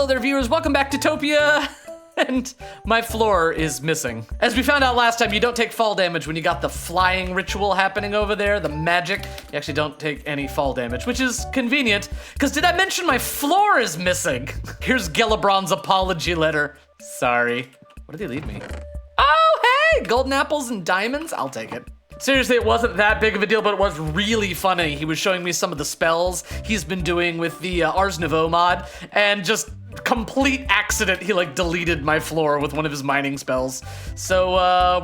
Hello there, viewers. Welcome back to Topia. And my floor is missing. As we found out last time, you don't take fall damage when you got the flying ritual happening over there, the magic. You actually don't take any fall damage, which is convenient, because did I mention my floor is missing? Here's Gelibron's apology letter. Sorry. What did he leave me? Oh, hey, golden apples and diamonds? I'll take it. Seriously, it wasn't that big of a deal, but it was really funny. He was showing me some of the spells he's been doing with the Ars Nouveau mod, and just complete accident, he like deleted my floor with one of his mining spells. So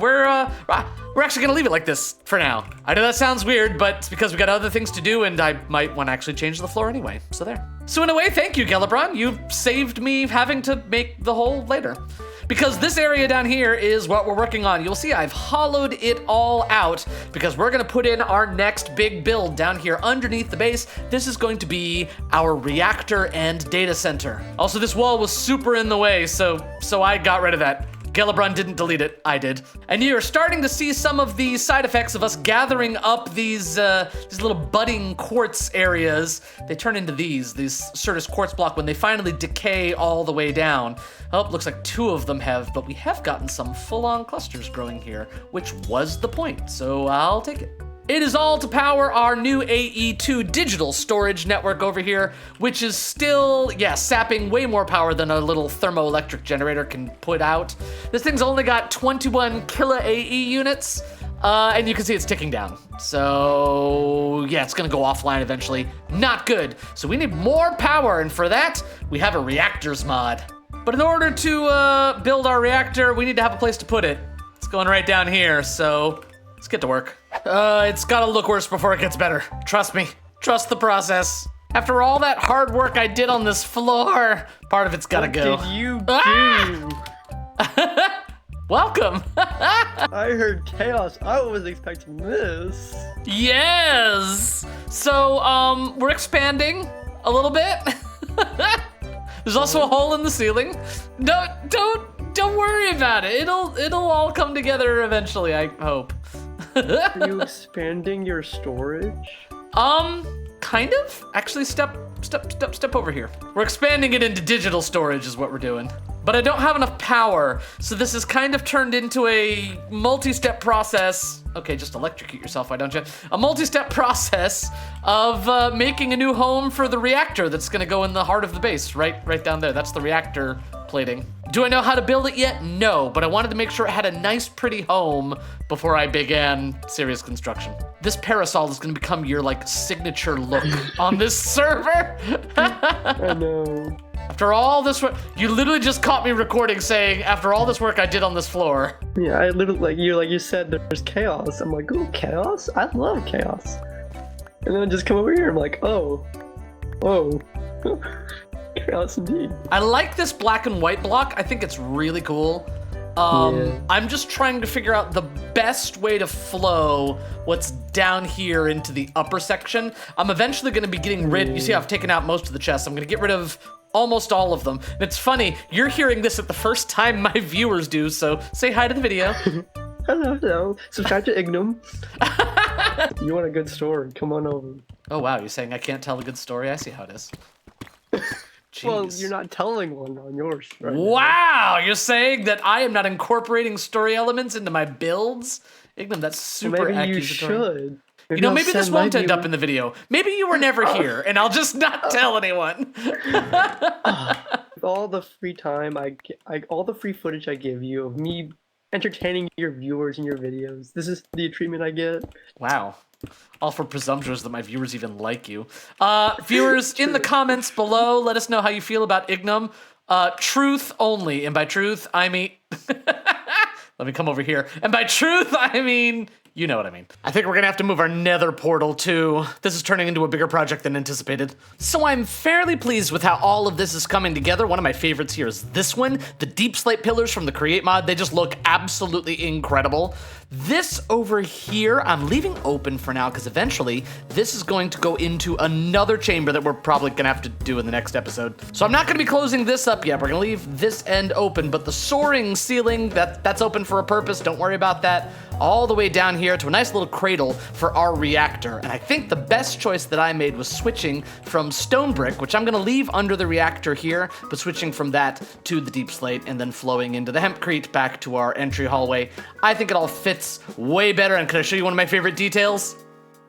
we're actually gonna leave it like this for now. I know that sounds weird, but it's because we got other things to do, and I might want to actually change the floor anyway. So there. So in a way, thank you, Gelibron. You saved me having to make the hole later. Because this area down here is what we're working on. You'll see I've hollowed it all out because we're gonna put in our next big build down here underneath the base. This is going to be our reactor and data center. Also, this wall was super in the way, so I got rid of that. Gelibron didn't delete it, I did. And you're starting to see some of the side effects of us gathering up these little budding quartz areas. They turn into these Certus quartz block when they finally decay all the way down. Oh, looks like 2 of them have, but we have gotten some full-on clusters growing here, which was the point, so I'll take it. It is all to power our new AE2 digital storage network over here, which is still, sapping way more power than a little thermoelectric generator can put out. This thing's only got 21 kilo AE units, and you can see it's ticking down. So, yeah, it's gonna go offline eventually. Not good. So we need more power, and for that, we have a reactors mod. But in order to build our reactor, we need to have a place to put it. It's going right down here, so let's get to work. It's gotta look worse before it gets better. Trust me. Trust the process. After all that hard work I did on this floor, part of it's gotta go. What did you do? Welcome. I heard chaos. I was expecting this. Yes. So, we're expanding a little bit. There's also a hole in the ceiling. Don't worry about it. It'll all come together eventually, I hope. Are you expanding your storage? Kind of. Actually, step over here. We're expanding it into digital storage is what we're doing. But I don't have enough power, so this is kind of turned into a multi-step process. Okay, just electrocute yourself, why don't you? A multi-step process of making a new home for the reactor that's gonna go in the heart of the base, right down there. That's the reactor plating. Do I know how to build it yet? No, but I wanted to make sure it had a nice, pretty home before I began serious construction. This parasol is gonna become your like signature look on this server. I know. After all this work, you literally just caught me recording saying, after all this work I did on this floor. Yeah, I literally, like you said, there's chaos. I'm like, ooh, chaos? I love chaos. And then I just come over here, I'm like, oh. Chaos indeed. I like this black and white block. I think it's really cool. Yeah. I'm just trying to figure out the best way to flow what's down here into the upper section. I'm eventually gonna be getting rid, you see I've taken out most of the chests. I'm gonna get rid of almost all of them. And it's funny, you're hearing this at the first time my viewers do, so say hi to the video. Hello. Subscribe to Ignum. You want a good story, come on over. Oh wow, you're saying I can't tell a good story? I see how it is. Jeez. Well, you're not telling one on yours right now. Wow, you're saying that I am not incorporating story elements into my builds? Ignum, that's super Maybe accusatory. you should. You know, maybe this won't end up in the video. Maybe you were never here, and I'll just not tell anyone. All the free time all the free footage I give you of me entertaining your viewers in your videos, this is the treatment I get. Wow. All for presumptuous that my viewers even like you. Viewers, in the comments below, let us know how you feel about Ignum. Truth only, and by truth, I mean... Let me come over here. And by truth, I mean... You know what I mean. I think we're gonna have to move our nether portal too. This is turning into a bigger project than anticipated. So I'm fairly pleased with how all of this is coming together. One of my favorites here is this one. The deep slate pillars from the Create mod, they just look absolutely incredible. This over here, I'm leaving open for now because eventually this is going to go into another chamber that we're probably gonna have to do in the next episode. So I'm not gonna be closing this up yet. We're gonna leave this end open, but the soaring ceiling, that's open for a purpose. Don't worry about that. All the way down here to a nice little cradle for our reactor. And I think the best choice that I made was switching from stone brick, which I'm gonna leave under the reactor here, but switching from that to the deep slate and then flowing into the hempcrete back to our entry hallway. I think it all fits way better. And can I show you one of my favorite details?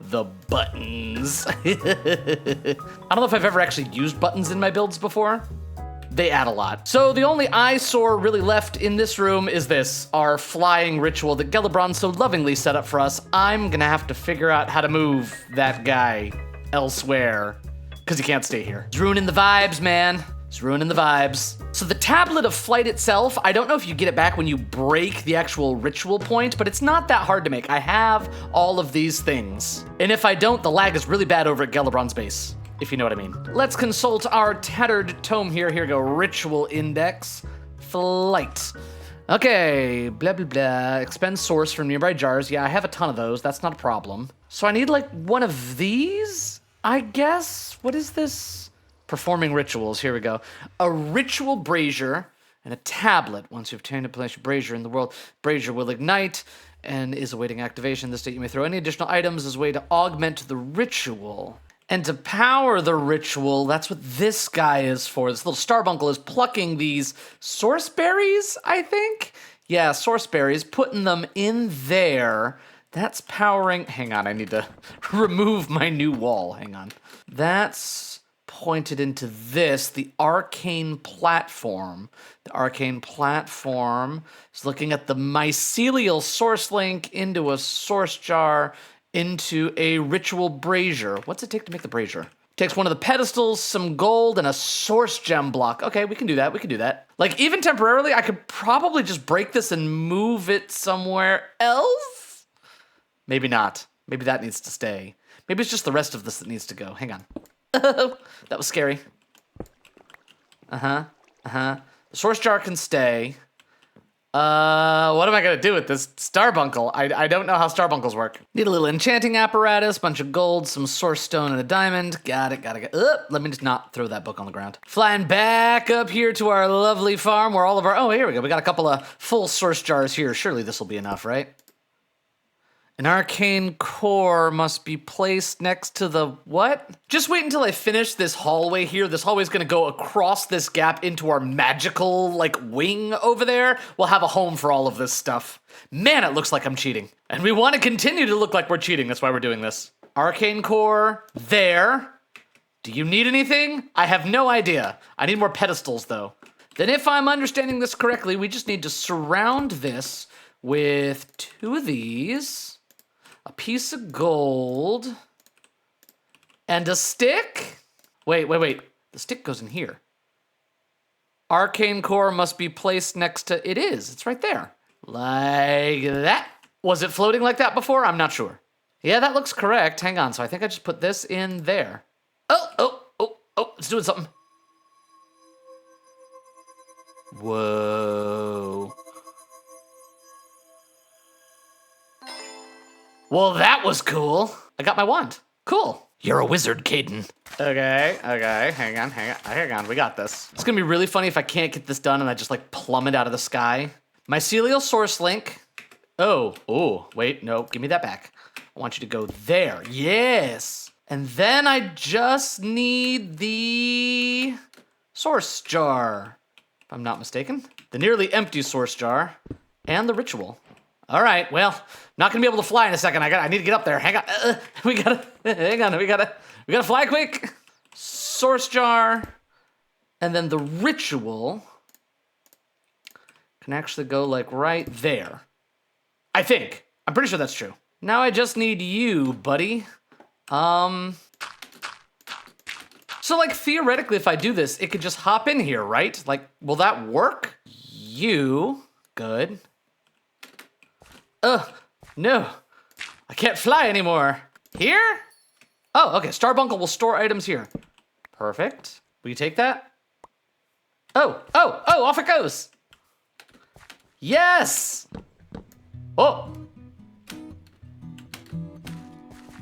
The buttons. I don't know if I've ever actually used buttons in my builds before. They add a lot. So the only eyesore really left in this room is this, our flying ritual that Gelebron so lovingly set up for us. I'm gonna have to figure out how to move that guy elsewhere, because he can't stay here. It's ruining the vibes, man. It's ruining the vibes. So the tablet of flight itself, I don't know if you get it back when you break the actual ritual point, but it's not that hard to make. I have all of these things. And if I don't, the lag is really bad over at Gelebron's base, if you know what I mean. Let's consult our tattered tome here. Here we go, ritual index, flight. Okay, blah, blah, blah. Expend source from nearby jars. Yeah, I have a ton of those. That's not a problem. So I need like one of these, I guess? What is this? Performing rituals, here we go. A ritual brazier and a tablet. Once you've obtained a place brazier in the world, brazier will ignite and is awaiting activation. This state you may throw any additional items as a way to augment the ritual. And to power the ritual, that's what this guy is for. This little starbuncle is plucking these source berries, I think? Yeah, source berries, putting them in there. That's powering, hang on, I need to remove my new wall, hang on. That's pointed into this, the arcane platform. The arcane platform is looking at the mycelial source link into a source jar, into a ritual brazier. What's it take to make the brazier? Takes one of the pedestals, some gold, and a source gem block. Okay, we can do that, we can do that. Like, even temporarily, I could probably just break this and move it somewhere else? Maybe not. Maybe that needs to stay. Maybe it's just the rest of this that needs to go. Hang on. That was scary. The source jar can stay. What am I gonna do with this starbuncle? I don't know how starbuncles work. Need a little enchanting apparatus, bunch of gold, some source stone, and a diamond. Got it. Let me just not throw that book on the ground. Flying back up here to our lovely farm where all of our, oh, here we go. We got a couple of full source jars here. Surely this will be enough, right? An arcane core must be placed next to the what? Just wait until I finish this hallway here. This hallway is gonna go across this gap into our magical, like, wing over there. We'll have a home for all of this stuff. Man, it looks like I'm cheating. And we want to continue to look like we're cheating. That's why we're doing this. Arcane core, there. Do you need anything? I have no idea. I need more pedestals, though. Then if I'm understanding this correctly, we just need to surround this with two of these. A piece of gold, and a stick? Wait. The stick goes in here. Arcane core must be placed next to, it is, it's right there. Like that. Was it floating like that before? I'm not sure. Yeah, that looks correct. Hang on, so I think I just put this in there. Oh, it's doing something. Whoa. Well, that was cool. I got my wand. Cool. You're a wizard, Kaeden. Okay. Hang on. We got this. It's gonna be really funny if I can't get this done and I just like plummet out of the sky. Mycelial source link. Oh, wait, no, give me that back. I want you to go there. Yes. And then I just need the source jar, if I'm not mistaken. The nearly empty source jar and the ritual. All right, well, not gonna be able to fly in a second. I need to get up there. Hang on. We gotta fly quick. Source jar, and then the ritual can actually go like right there. I think. I'm pretty sure that's true. Now I just need you, buddy. So like theoretically, if I do this, it could just hop in here, right? Like, will that work? You, good. No. I can't fly anymore. Here? Oh, okay. Starbuncle will store items here. Perfect. Will you take that? Oh, off it goes. Yes! Oh,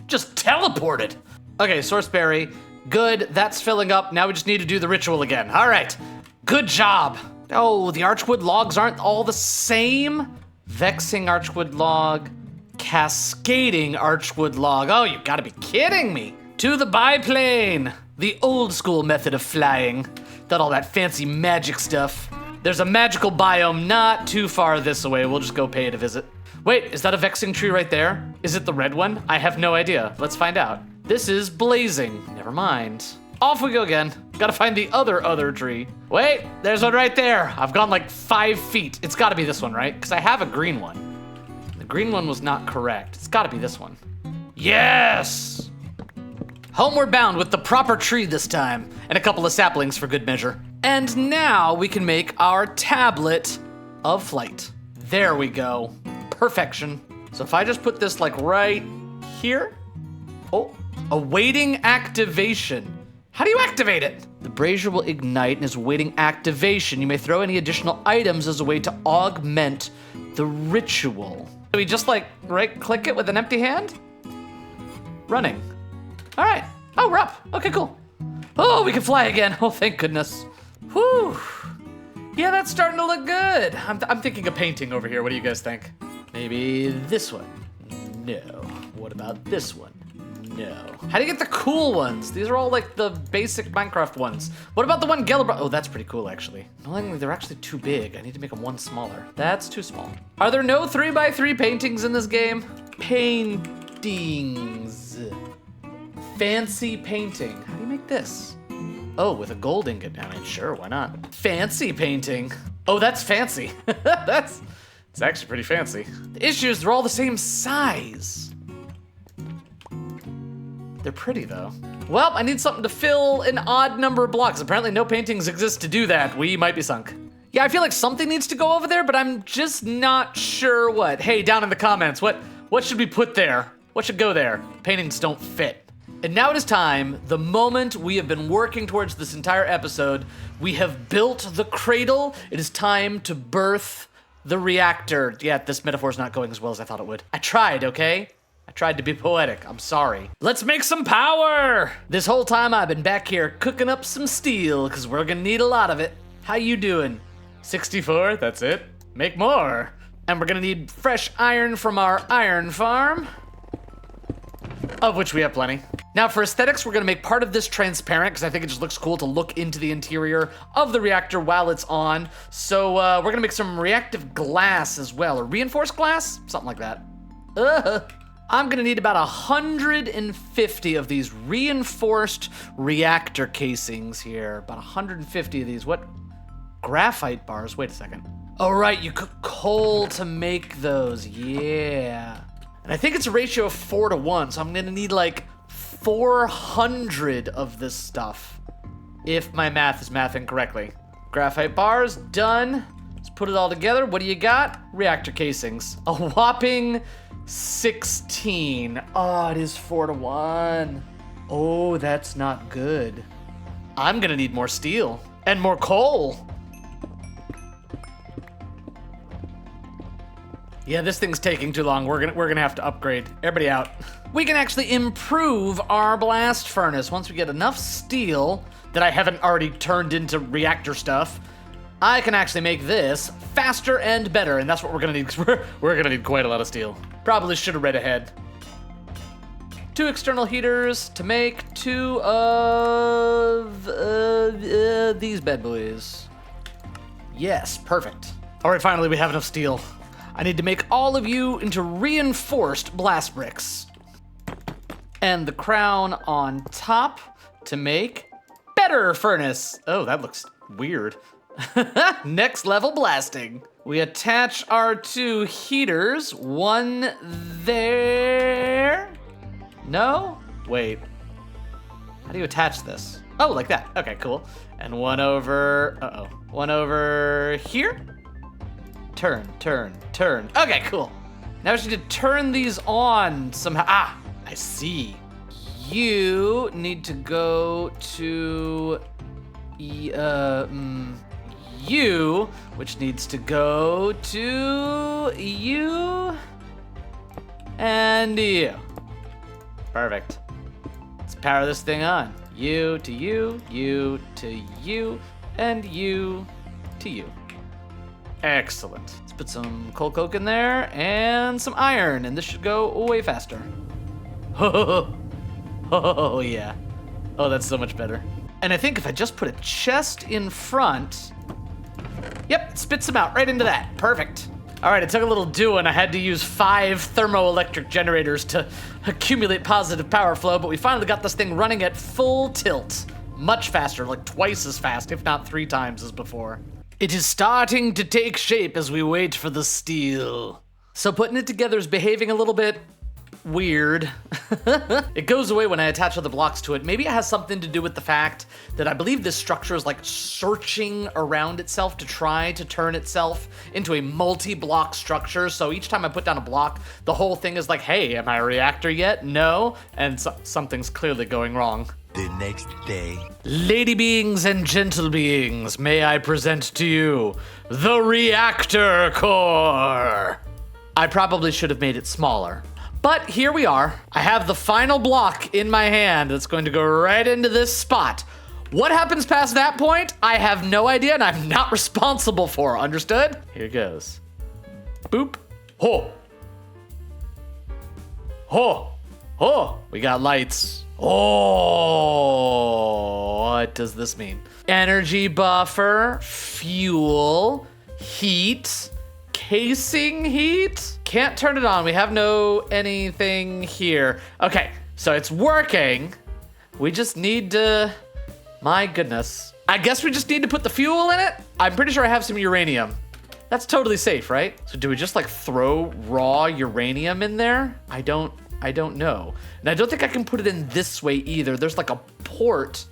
Just teleported. Okay, source berry. Good, that's filling up. Now we just need to do the ritual again. All right, good job. Oh, the archwood logs aren't all the same. Vexing archwood log, cascading archwood log. Oh, you gotta be kidding me. To the biplane, the old school method of flying. Not all that fancy magic stuff. There's a magical biome not too far this way. We'll just go pay it a visit. Wait, is that a vexing tree right there? Is it the red one? I have no idea. Let's find out. This is blazing. Never mind. Off we go again. Gotta find the other tree. Wait, there's one right there. I've gone like 5 feet. It's gotta be this one, right? Because I have a green one. The green one was not correct. It's gotta be this one. Yes! Homeward bound with the proper tree this time, and a couple of saplings for good measure. And now we can make our tablet of flight. There we go. Perfection. So if I just put this like right here. Oh, awaiting activation. How do you activate it? The brazier will ignite and is awaiting activation. You may throw any additional items as a way to augment the ritual. Do we just like right click it with an empty hand? Running. All right. Oh, we're up. Okay, cool. Oh, we can fly again. Oh, thank goodness. Whew. Yeah, that's starting to look good. I'm thinking of painting over here. What do you guys think? Maybe this one? No. What about this one? No. How do you get the cool ones? These are all like the basic Minecraft ones. What about the one Gellerbro? Oh, that's pretty cool, actually. Annoyingly, they're actually too big. I need to make them one smaller. That's too small. Are there no 3x3 paintings in this game? Paintings. Fancy painting. How do you make this? Oh, with a gold ingot. I mean, sure, why not? Fancy painting. Oh, that's fancy. It's actually pretty fancy. The issue is they're all the same size. They're pretty though. Well, I need something to fill an odd number of blocks. Apparently no paintings exist to do that. We might be sunk. Yeah, I feel like something needs to go over there, but I'm just not sure what. Hey, down in the comments, what should we put there? What should go there? Paintings don't fit. And now it is time, the moment we have been working towards this entire episode. We have built the cradle. It is time to birth the reactor. Yeah, this metaphor's not going as well as I thought it would. I tried, okay? I tried to be poetic. I'm sorry. Let's make some power! This whole time I've been back here cooking up some steel, because we're gonna need a lot of it. How you doing? 64, that's it. Make more. And we're gonna need fresh iron from our iron farm, of which we have plenty. Now for aesthetics, we're gonna make part of this transparent because I think it just looks cool to look into the interior of the reactor while it's on. So we're gonna make some reactive glass as well, or reinforced glass, something like that. I'm gonna need about 150 of these reinforced reactor casings here. About 150 of these. What? Graphite bars, wait a second. Oh right, you cook coal to make those, yeah. And I think it's a ratio of 4:1, so I'm gonna need like 400 of this stuff, if my math is mathing correctly. Graphite bars, done. Let's put it all together. What do you got? Reactor casings. A whopping 16. Oh, it is 4:1. Oh, that's not good. I'm gonna need more steel and more coal. Yeah, this thing's taking too long. We're gonna have to upgrade. Everybody out. We can actually improve our blast furnace once we get enough steel that I haven't already turned into reactor stuff. I can actually make this faster and better, and that's what we're gonna need, because we're gonna need quite a lot of steel. Probably should have read ahead. 2 external heaters to make 2 of these bad boys. Yes, perfect. All right, finally we have enough steel. I need to make all of you into reinforced blast bricks. And the crown on top to make better furnace. Oh, that looks weird. Next level blasting. We attach our 2 heaters, one there. No? Wait. How do you attach this? Oh, like that. Okay, cool. And one over, one over here. Turn, turn, turn. Okay, cool. Now we need to turn these on somehow. Ah, I see. You need to go to you, which needs to go to you and you. Perfect. Let's power this thing on. You to you, you to you, and you to you. Excellent. Let's put some coal coke in there and some iron, and this should go way faster. Oh, yeah. Oh, that's so much better. And I think if I just put a chest in front, yep, it spits them out right into that. Perfect. All right, it took a little doing. I had to use 5 thermoelectric generators to accumulate positive power flow, but we finally got this thing running at full tilt. Much faster, like twice as fast, if not 3 times as before. It is starting to take shape as we wait for the steel. So putting it together is behaving a little bit weird. It goes away when I attach other blocks to it. Maybe it has something to do with the fact that I believe this structure is like searching around itself to try to turn itself into a multi-block structure. So each time I put down a block, the whole thing is like, hey, am I a reactor yet? No. And something's clearly going wrong. The next day. Lady beings and gentle beings, may I present to you the reactor core. I probably should have made it smaller. But here we are. I have the final block in my hand that's going to go right into this spot. What happens past that point, I have no idea, and I'm not responsible for. Understood? Here goes. Boop. Ho. Ho. Ho. We got lights. Oh, what does this mean? Energy buffer, fuel, heat, casing heat. Can't turn it on. We have no anything here. Okay, so it's working. We just need to, my goodness. I guess we just need to put the fuel in it. I'm pretty sure I have some uranium. That's totally safe, right? So do we just like throw raw uranium in there? I don't know. And I don't think I can put it in this way either. There's like a port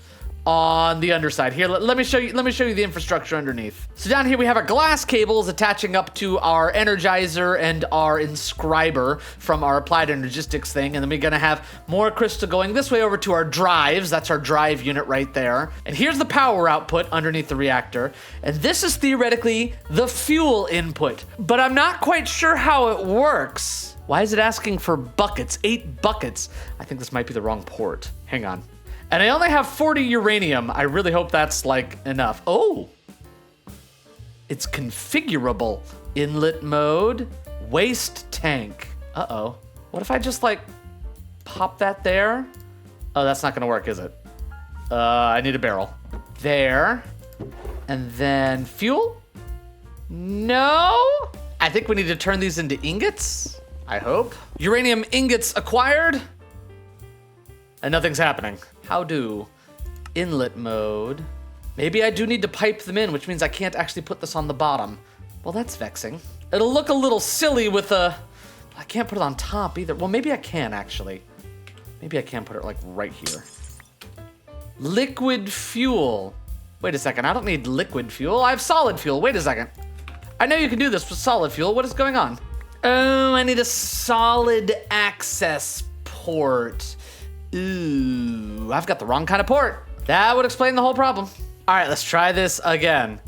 on the underside. Here, let me show you the infrastructure underneath. So down here we have our glass cables attaching up to our energizer and our inscriber from our applied energistics thing. And then we're gonna have more crystal going this way over to our drives. That's our drive unit right there. And here's the power output underneath the reactor. And this is theoretically the fuel input, but I'm not quite sure how it works. Why is it asking for buckets? 8 buckets. I think this might be the wrong port. Hang on. And I only have 40 uranium. I really hope that's like enough. Oh, it's configurable. Inlet mode, waste tank. Uh-oh. What if I just like pop that there? Oh, that's not gonna work, is it? I need a barrel. There. And then fuel? No? I think we need to turn these into ingots. I hope. Uranium ingots acquired. And nothing's happening. How do? Inlet mode. Maybe I do need to pipe them in, which means I can't actually put this on the bottom. Well, that's vexing. It'll look a little silly with I can't put it on top either. Well, maybe I can actually. Maybe I can put it like right here. Liquid fuel. Wait a second, I don't need liquid fuel. I have solid fuel. Wait a second. I know you can do this with solid fuel. What is going on? Oh, I need a solid access port. Ooh, I've got the wrong kind of port. That would explain the whole problem. All right, let's try this again.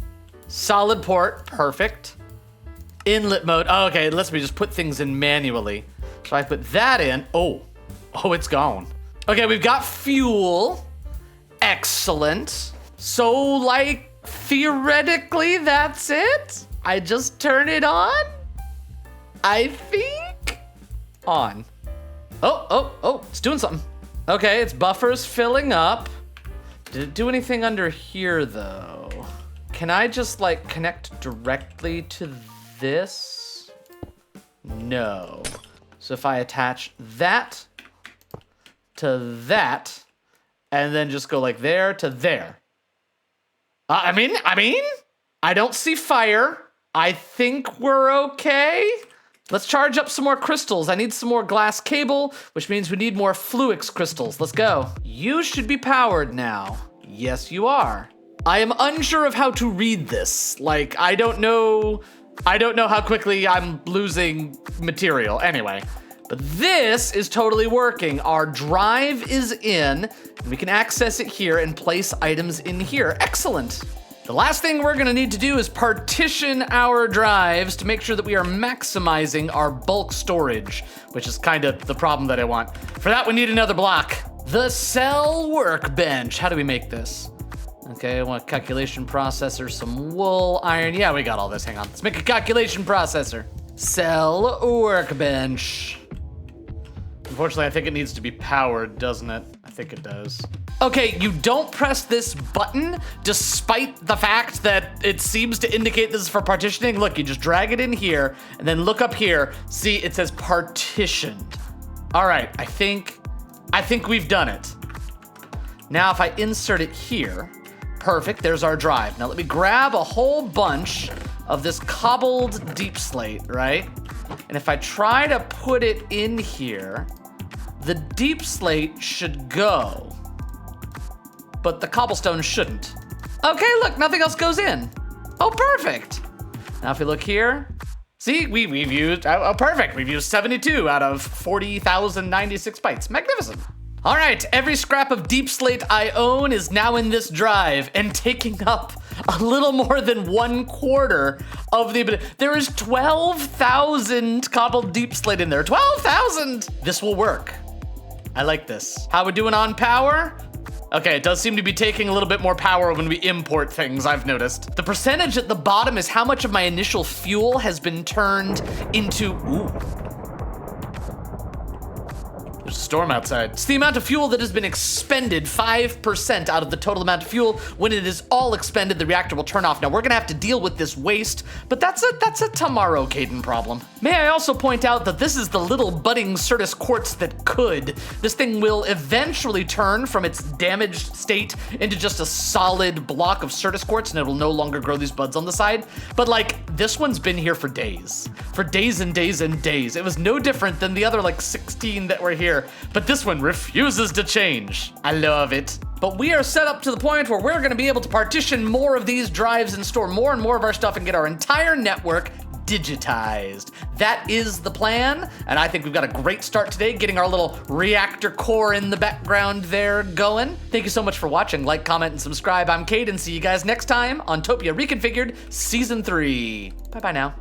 Solid port, perfect. Inlet mode, oh, okay, it lets me just put things in manually. So I put that in, oh, it's gone. Okay, we've got fuel, excellent. So like, theoretically, that's it? I just turn it on? I think? On. Oh, it's doing something. Okay, its buffer's filling up. Did it do anything under here though? Can I just like connect directly to this? No. So if I attach that to that, and then just go like there to there. I mean, I don't see fire. I think we're okay. Let's charge up some more crystals. I need some more glass cable, which means we need more Fluix crystals. Let's go. You should be powered now. Yes, you are. I am unsure of how to read this. Like, I don't know how quickly I'm losing material. Anyway, but this is totally working. Our drive is in, and we can access it here and place items in here. Excellent. The last thing we're gonna need to do is partition our drives to make sure that we are maximizing our bulk storage, which is kind of the problem that I want. For that, we need another block. The cell workbench. How do we make this? Okay, I want a calculation processor, some wool, iron. Yeah, we got all this. Hang on. Let's make a calculation processor. Cell workbench. Unfortunately, I think it needs to be powered, doesn't it? I think it does. Okay, you don't press this button despite the fact that it seems to indicate this is for partitioning. Look, you just drag it in here and then look up here. See, it says partitioned. All right, I think we've done it. Now, if I insert it here, perfect, there's our drive. Now let me grab a whole bunch of this cobbled deep slate, right? And if I try to put it in here, the deep slate should go, but the cobblestone shouldn't. Okay, look, nothing else goes in. Oh, perfect. Now if we look here, see, we've used, oh, perfect. We've used 72 out of 40,096 bytes. Magnificent. All right, every scrap of deep slate I own is now in this drive and taking up a little more than 1/4 of the, there is 12,000 cobbled deep slate in there, 12,000! This will work. I like this. How we doing on power? Okay, it does seem to be taking a little bit more power when we import things, I've noticed. The percentage at the bottom is how much of my initial fuel has been turned into, ooh. There's a storm outside. It's the amount of fuel that has been expended, 5% out of the total amount of fuel. When it is all expended, the reactor will turn off. Now we're gonna have to deal with this waste, but that's a tomorrow Kaeden problem. May I also point out that this is the little budding Certus quartz that could. This thing will eventually turn from its damaged state into just a solid block of Certus quartz, and it will no longer grow these buds on the side. But like, this one's been here for days and days and days. It was no different than the other like 16 that were here. But this one refuses to change. I love it. But we are set up to the point where we're gonna be able to partition more of these drives and store more and more of our stuff and get our entire network digitized. That is the plan, and I think we've got a great start today, getting our little reactor core in the background there going. Thank you so much for watching. Like, comment, and subscribe. I'm Kaeden. See you guys next time on Topia Reconfigured Season 3. Bye-bye now.